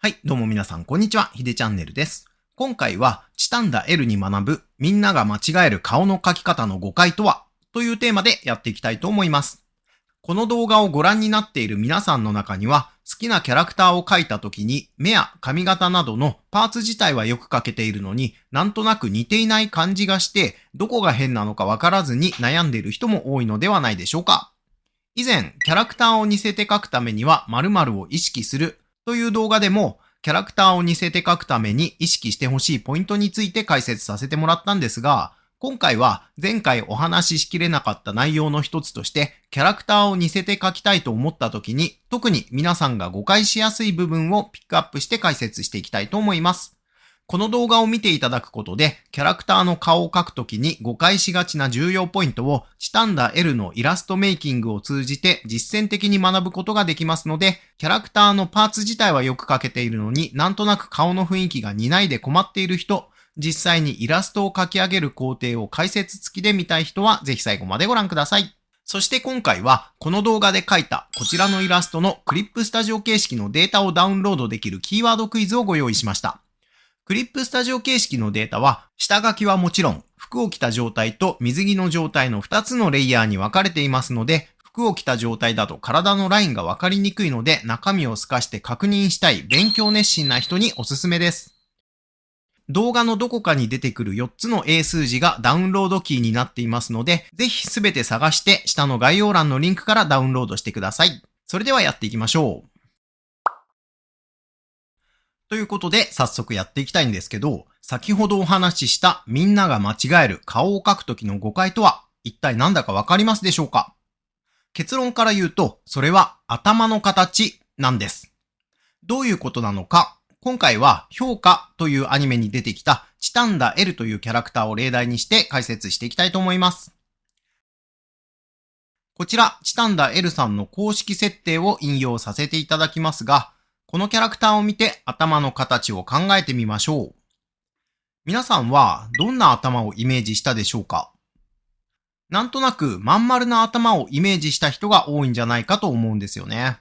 はい、どうも皆さん、こんにちは。ひでチャンネルです。今回は、チタンダ L に学ぶ、みんなが間違える顔の描き方の誤解とはというテーマでやっていきたいと思います。この動画をご覧になっている皆さんの中には、好きなキャラクターを描いた時に、目や髪型などのパーツ自体はよく描けているのに、なんとなく似ていない感じがして、どこが変なのかわからずに悩んでいる人も多いのではないでしょうか。以前、キャラクターを似せて描くためには〇〇を意識するという動画でも、キャラクターを似せて描くために意識してほしいポイントについて解説させてもらったんですが、今回は前回お話ししきれなかった内容の一つとして、キャラクターを似せて描きたいと思った時に、特に皆さんが誤解しやすい部分をピックアップして解説していきたいと思います。この動画を見ていただくことで、キャラクターの顔を描くときに誤解しがちな重要ポイントを、チタンダ L のイラストメイキングを通じて実践的に学ぶことができますので、キャラクターのパーツ自体はよく描けているのになんとなく顔の雰囲気が似ないで困っている人、実際にイラストを描き上げる工程を解説付きで見たい人は、ぜひ最後までご覧ください。そして今回は、この動画で描いたこちらのイラストのクリップスタジオ形式のデータをダウンロードできるキーワードクイズをご用意しました。クリップスタジオ形式のデータは、下書きはもちろん、服を着た状態と水着の状態の2つのレイヤーに分かれていますので、服を着た状態だと体のラインが分かりにくいので、中身を透かして確認したい勉強熱心な人におすすめです。動画のどこかに出てくる4つの英数字がダウンロードキーになっていますので、ぜひすべて探して下の概要欄のリンクからダウンロードしてください。それではやっていきましょう。ということで、早速やっていきたいんですけど、先ほどお話ししたみんなが間違える顔を描くときの誤解とは、一体何だかわかりますでしょうか？結論から言うと、それは頭の形なんです。どういうことなのか、今回は評価というアニメに出てきたチタンダ L というキャラクターを例題にして解説していきたいと思います。こちら、チタンダ L さんの公式設定を引用させていただきますが、このキャラクターを見て頭の形を考えてみましょう。皆さんはどんな頭をイメージしたでしょうか？なんとなくまん丸な頭をイメージした人が多いんじゃないかと思うんですよね。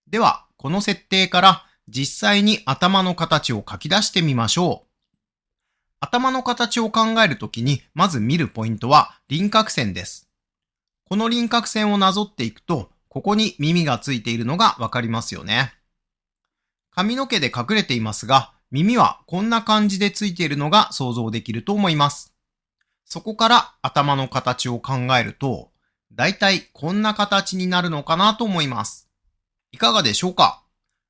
では、この設定から実際に頭の形を書き出してみましょう。頭の形を考えるときにまず見るポイントは輪郭線です。この輪郭線をなぞっていくと、ここに耳がついているのがわかりますよね。髪の毛で隠れていますが、耳はこんな感じでついているのが想像できると思います。そこから頭の形を考えると、だいたいこんな形になるのかなと思います。いかがでしょうか？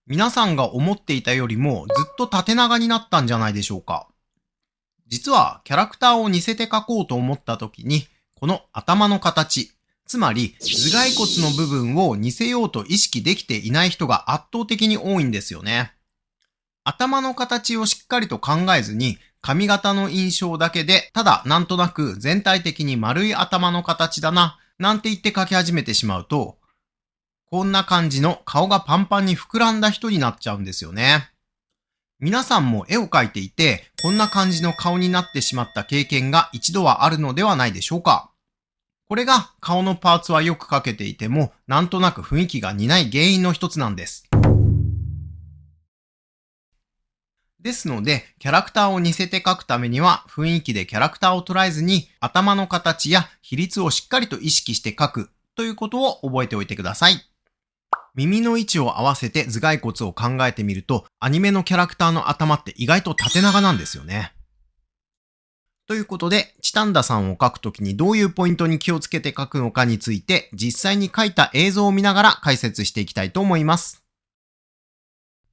皆さんが思っていたよりもずっと縦長になったんじゃないでしょうか？実はキャラクターを似せて描こうと思った時に、この頭の形、つまり頭蓋骨の部分を似せようと意識できていない人が圧倒的に多いんですよね。頭の形をしっかりと考えずに、髪型の印象だけで、ただなんとなく全体的に丸い頭の形だな、なんて言って描き始めてしまうと、こんな感じの顔がパンパンに膨らんだ人になっちゃうんですよね。皆さんも絵を描いていて、こんな感じの顔になってしまった経験が一度はあるのではないでしょうか。これが顔のパーツはよく描けていても、なんとなく雰囲気が似ない原因の一つなんです。ですので、キャラクターを似せて描くためには、雰囲気でキャラクターを捉えずに、頭の形や比率をしっかりと意識して描くということを覚えておいてください。耳の位置を合わせて頭蓋骨を考えてみると、アニメのキャラクターの頭って意外と縦長なんですよね。ということで、チタンダさんを描くときにどういうポイントに気をつけて描くのかについて、実際に描いた映像を見ながら解説していきたいと思います。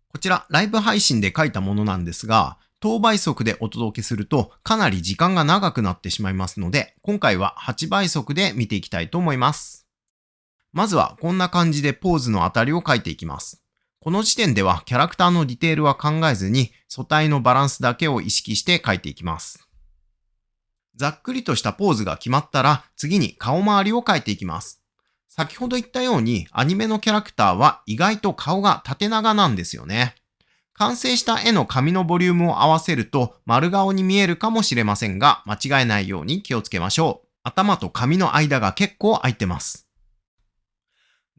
こちら、ライブ配信で描いたものなんですが、等倍速でお届けするとかなり時間が長くなってしまいますので、今回は8倍速で見ていきたいと思います。まずはこんな感じでポーズのあたりを描いていきます。この時点ではキャラクターのディテールは考えずに、素体のバランスだけを意識して描いていきます。ざっくりとしたポーズが決まったら、次に顔周りを描いていきます。先ほど言ったように、アニメのキャラクターは意外と顔が縦長なんですよね。完成した絵の髪のボリュームを合わせると丸顔に見えるかもしれませんが、間違えないように気をつけましょう。頭と髪の間が結構空いてます。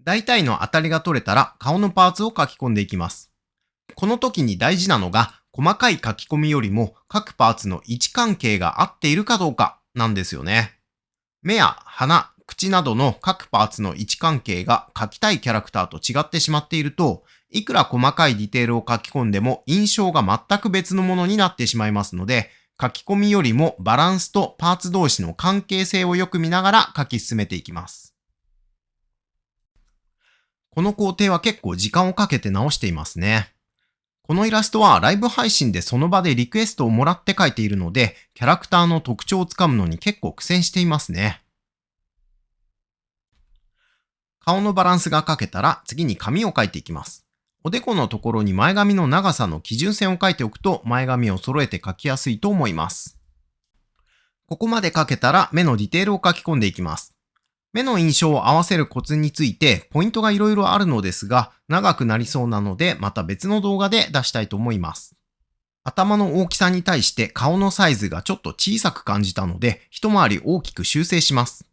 大体の当たりが取れたら顔のパーツを描き込んでいきます。この時に大事なのが、細かい書き込みよりも各パーツの位置関係が合っているかどうかなんですよね。目や鼻、口などの各パーツの位置関係が書きたいキャラクターと違ってしまっていると、いくら細かいディテールを書き込んでも印象が全く別のものになってしまいますので、書き込みよりもバランスとパーツ同士の関係性をよく見ながら書き進めていきます。この工程は結構時間をかけて直していますね。このイラストはライブ配信でその場でリクエストをもらって描いているので、キャラクターの特徴をつかむのに結構苦戦していますね。顔のバランスが描けたら次に髪を描いていきます。おでこのところに前髪の長さの基準線を描いておくと前髪を揃えて描きやすいと思います。ここまで描けたら目のディテールを描き込んでいきます。目の印象を合わせるコツについてポイントがいろいろあるのですが、長くなりそうなのでまた別の動画で出したいと思います。頭の大きさに対して顔のサイズがちょっと小さく感じたので、一回り大きく修正します。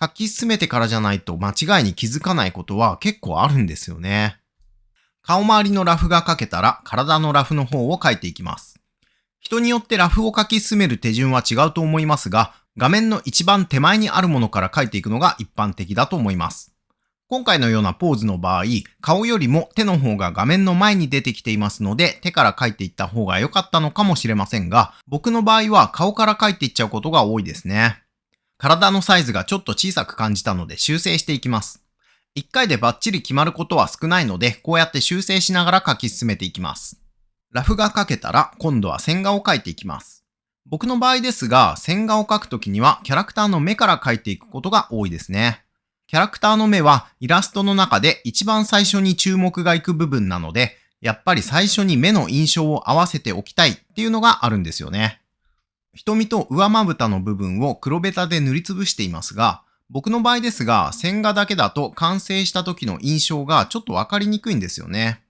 書き進めてからじゃないと間違いに気づかないことは結構あるんですよね。顔周りのラフが描けたら体のラフの方を描いていきます。人によってラフを描き進める手順は違うと思いますが、画面の一番手前にあるものから描いていくのが一般的だと思います。今回のようなポーズの場合、顔よりも手の方が画面の前に出てきていますので、手から描いていった方が良かったのかもしれませんが、僕の場合は顔から描いていっちゃうことが多いですね。体のサイズがちょっと小さく感じたので修正していきます。一回でバッチリ決まることは少ないので、こうやって修正しながら描き進めていきます。ラフが描けたら今度は線画を描いていきます。僕の場合ですが、線画を描くときにはキャラクターの目から描いていくことが多いですね。キャラクターの目はイラストの中で一番最初に注目がいく部分なので、やっぱり最初に目の印象を合わせておきたいっていうのがあるんですよね。瞳と上まぶたの部分を黒ベタで塗りつぶしていますが、僕の場合ですが、線画だけだと完成した時の印象がちょっとわかりにくいんですよね。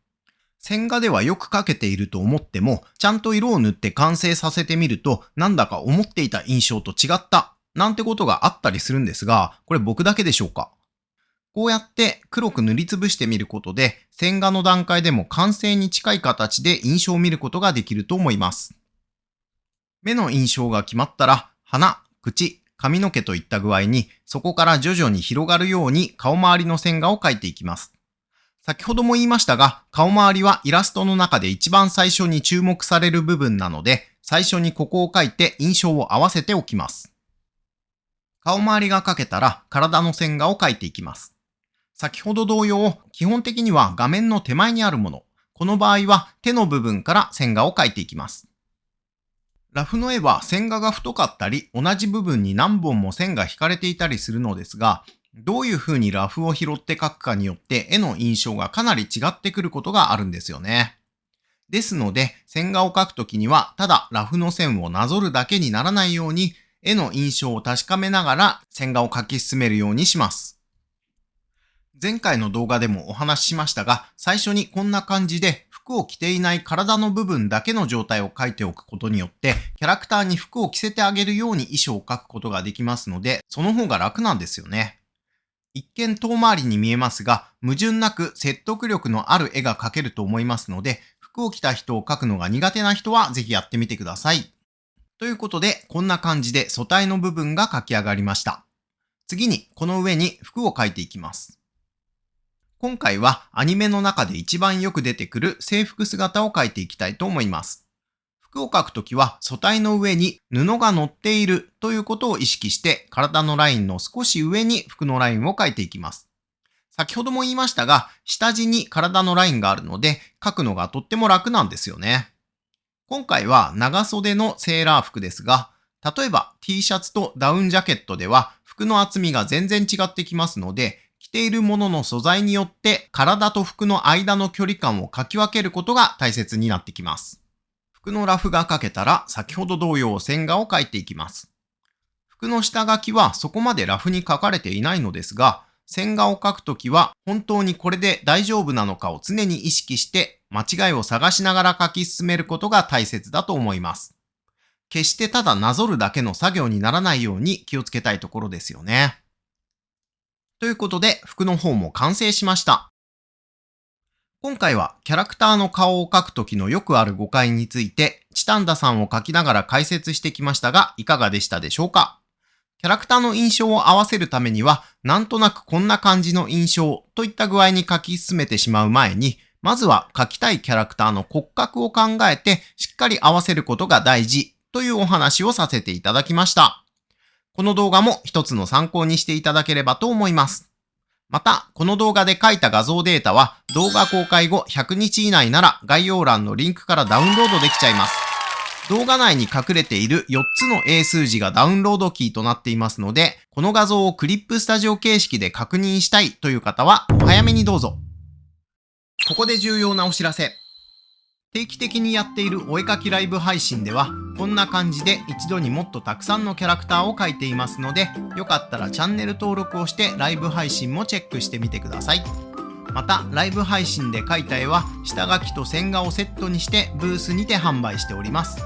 線画ではよく描けていると思っても、ちゃんと色を塗って完成させてみると、なんだか思っていた印象と違った、なんてことがあったりするんですが、これ僕だけでしょうか？こうやって黒く塗りつぶしてみることで、線画の段階でも完成に近い形で印象を見ることができると思います。目の印象が決まったら、鼻、口、髪の毛といった具合に、そこから徐々に広がるように顔周りの線画を描いていきます。先ほども言いましたが、顔周りはイラストの中で一番最初に注目される部分なので、最初にここを描いて印象を合わせておきます。顔周りが描けたら体の線画を描いていきます。先ほど同様、基本的には画面の手前にあるもの、この場合は手の部分から線画を描いていきます。ラフの絵は線画が太かったり、同じ部分に何本も線が引かれていたりするのですが、どういう風にラフを拾って描くかによって絵の印象がかなり違ってくることがあるんですよね。ですので、線画を描くときには、ただラフの線をなぞるだけにならないように、絵の印象を確かめながら線画を描き進めるようにします。前回の動画でもお話ししましたが、最初にこんな感じで服を着ていない体の部分だけの状態を描いておくことによって、キャラクターに服を着せてあげるように衣装を描くことができますので、その方が楽なんですよね。一見遠回りに見えますが、矛盾なく説得力のある絵が描けると思いますので、服を着た人を描くのが苦手な人はぜひやってみてください。ということで、こんな感じで素体の部分が描き上がりました。次に、この上に服を描いていきます。今回はアニメの中で一番よく出てくる制服姿を描いていきたいと思います。服を描くときは素体の上に布が乗っているということを意識して体のラインの少し上に服のラインを描いていきます。先ほども言いましたが、下地に体のラインがあるので描くのがとっても楽なんですよね。今回は長袖のセーラー服ですが、例えば T シャツとダウンジャケットでは服の厚みが全然違ってきますので、着ているものの素材によって体と服の間の距離感を描き分けることが大切になってきます。服のラフが描けたら先ほど同様線画を描いていきます。服の下書きはそこまでラフに描かれていないのですが、線画を描くときは本当にこれで大丈夫なのかを常に意識して間違いを探しながら描き進めることが大切だと思います。決してただなぞるだけの作業にならないように気をつけたいところですよね。ということで服の方も完成しました。今回はキャラクターの顔を描くときのよくある誤解について、チタンダさんを描きながら解説してきましたが、いかがでしたでしょうか？キャラクターの印象を合わせるためには、なんとなくこんな感じの印象といった具合に描き進めてしまう前に、まずは描きたいキャラクターの骨格を考えて、しっかり合わせることが大事というお話をさせていただきました。この動画も一つの参考にしていただければと思います。また、この動画で描いた画像データは動画公開後100日以内なら概要欄のリンクからダウンロードできちゃいます。動画内に隠れている4つの英数字がダウンロードキーとなっていますので、この画像をクリップスタジオ形式で確認したいという方はお早めにどうぞ。ここで重要なお知らせ。定期的にやっているお絵かきライブ配信では、こんな感じで一度にもっとたくさんのキャラクターを描いていますので、よかったらチャンネル登録をしてライブ配信もチェックしてみてください。また、ライブ配信で描いた絵は下書きと線画をセットにしてブースにて販売しております。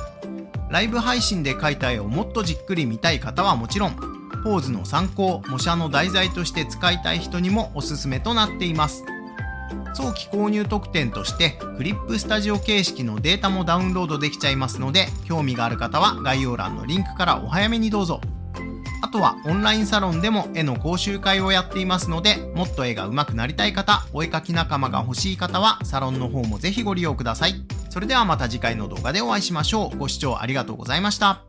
ライブ配信で描いた絵をもっとじっくり見たい方はもちろん、ポーズの参考、模写の題材として使いたい人にもおすすめとなっています。早期購入特典としてクリップスタジオ形式のデータもダウンロードできちゃいますので、興味がある方は概要欄のリンクからお早めにどうぞ。あとはオンラインサロンでも絵の講習会をやっていますので、もっと絵が上手くなりたい方、お絵描き仲間が欲しい方はサロンの方もぜひご利用ください。それではまた次回の動画でお会いしましょう。ご視聴ありがとうございました。